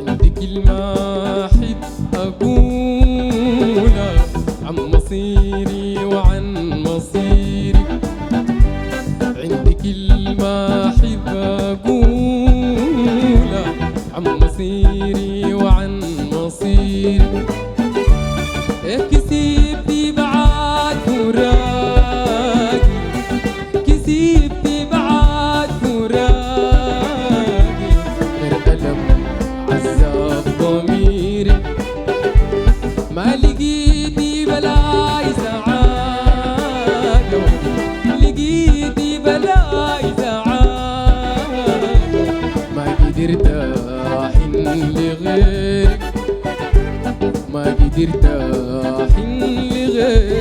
عندي كلمة أحب أقولها عن مصيري وعن مصيري. عندي كلمة أحب أقولها عن مصيري وعن مصيري. كسبتي بعد فراقي، كسبتي بعد فراقي، غير ألم عذاب ضميري. ما لقيتي بلاي سعادة، لقيتي بلاي سعادة، ما قدرت أحن لغيرك، ما قدرت أحن لغيرك.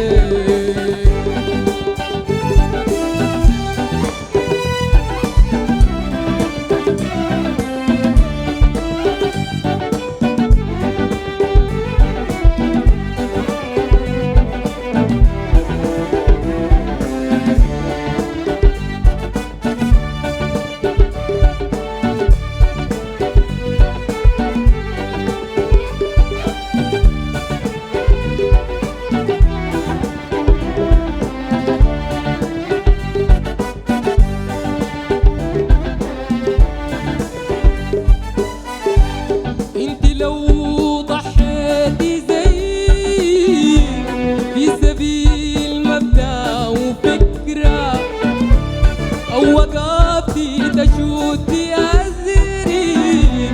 تشوتي أزري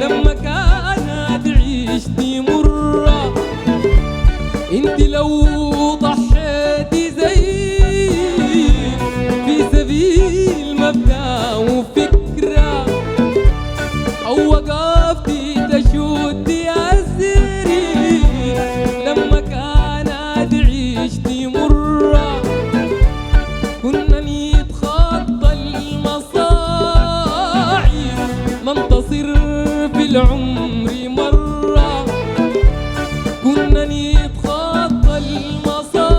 لما كانت عيشتي مرة. انت لو ضحيتي زي في سبيل مبدأ وفكرة، أو وقفتي تشوتي أزري لما كانت عيشتي مرة. كنا نتخطى المصاعب ننتصر في العمر مرة. كنا نتخطى المصاعب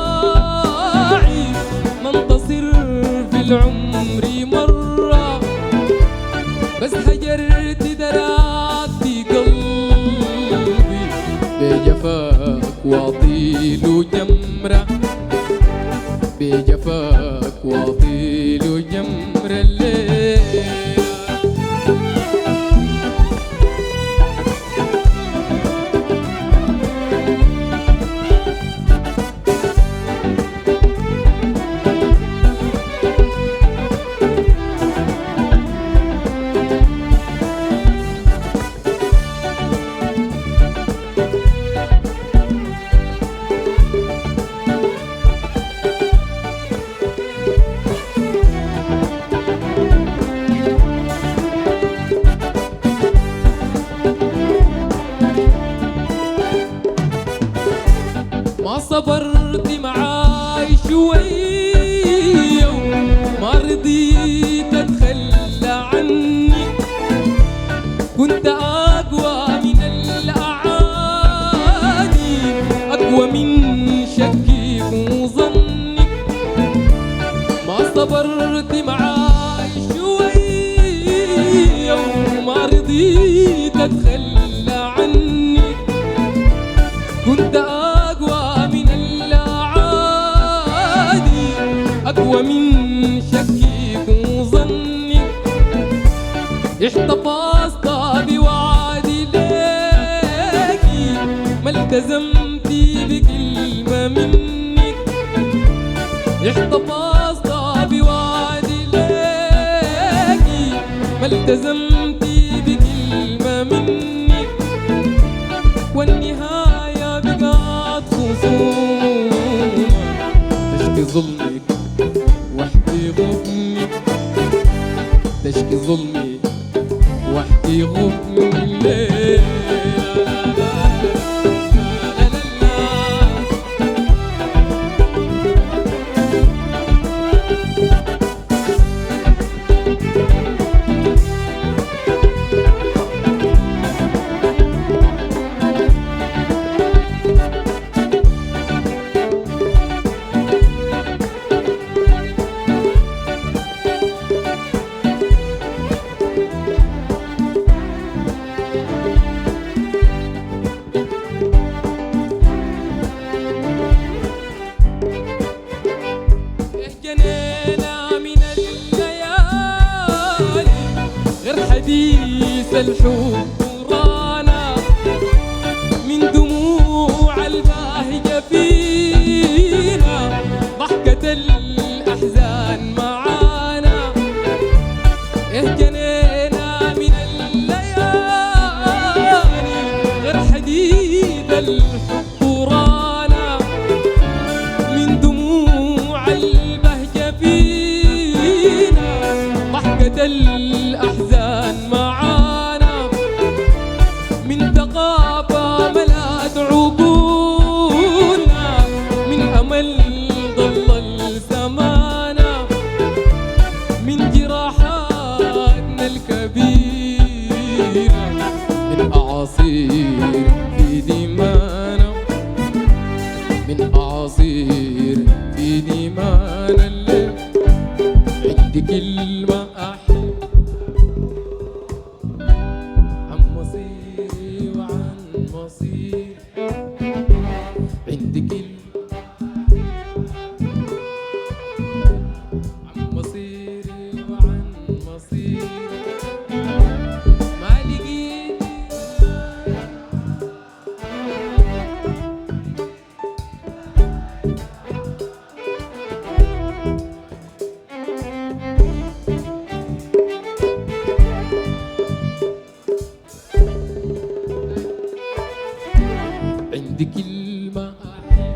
ننتصر في العمر مرة. بس هجرت درعتي قلبي بجفاك واطيل جمرة، بجفاك واطيل جمر الليل. ما صبرت معاي شوية وما رضيت اتخلى عني. كنت اقوى من الاعادي، اقوى من شكي وظني. ما صبرت معاي شوية وما رضيت اتخلى عني. كنت أقوى من شكيك وظني. احتفظت بوعدي ليكي، ما التزمتي بكلمة منك. احتفظت بوعدي ليكي، ما التزمتي بكلمة منك. والنهاية بقات خصومة تشكي ظلمك وحدي غبني، تشكي ظلمي وحدي غبني الليل. قسيس الحب ورانا من دموع الباهجة فينا، ضحكة الأحزان معانا، جنينا من الليالي غير حديد الحب ورانا من دموع البهجة فينا، ضحكة الأحزان معانا، من ثقافة ملأت عقولنا، من أمل ضل زمانا، من جراحاتنا الكبيرة، من أعاصير في دمانا، من أعاصير في دمانا الليل. عندي كلمة أحلى عن مصيري وعن مصيري، عندي كلمة عن مصيري وعن مصيري، ما لقيت عندي كلمة أحلى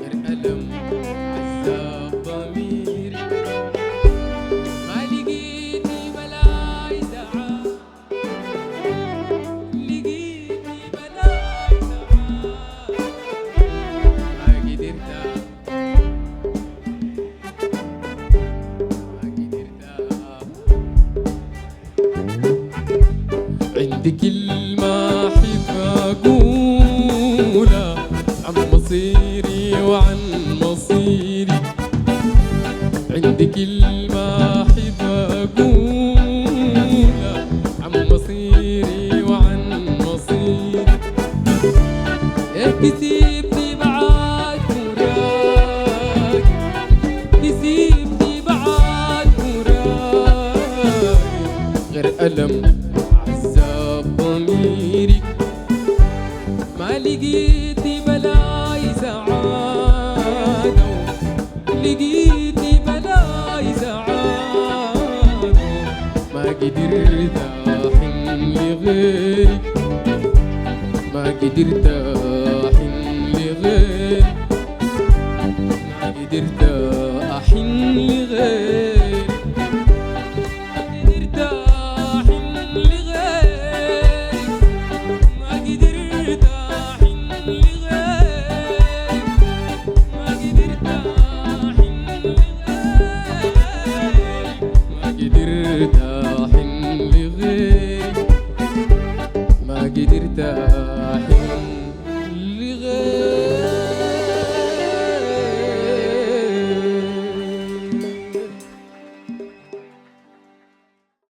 غير ألم عذاب ضميري، ما لقيتني بلاي سعاد، لقيتني بلاي سعاد، ما قدرت عندي كلمة أحب أقولها عن مصيري وعن مصيري، عندي كلمة أحب أقولها عن مصيري وعن مصيري، كسبني بعد فراق، كسبني بعد فراق، غير ألم عذاب ضميري، ما لقيتي بلاي سعادة، لقيتي بلاي سعادة، ما قدرت أحن لغيرك، ما قدرت أحن لغيرك، ما قدرت أحن لغيرك، ما قدرت أحن لغيرك، ما قدرت أحن لغيرك، ما قدرت أحن لغيرك، ما قدرت أحن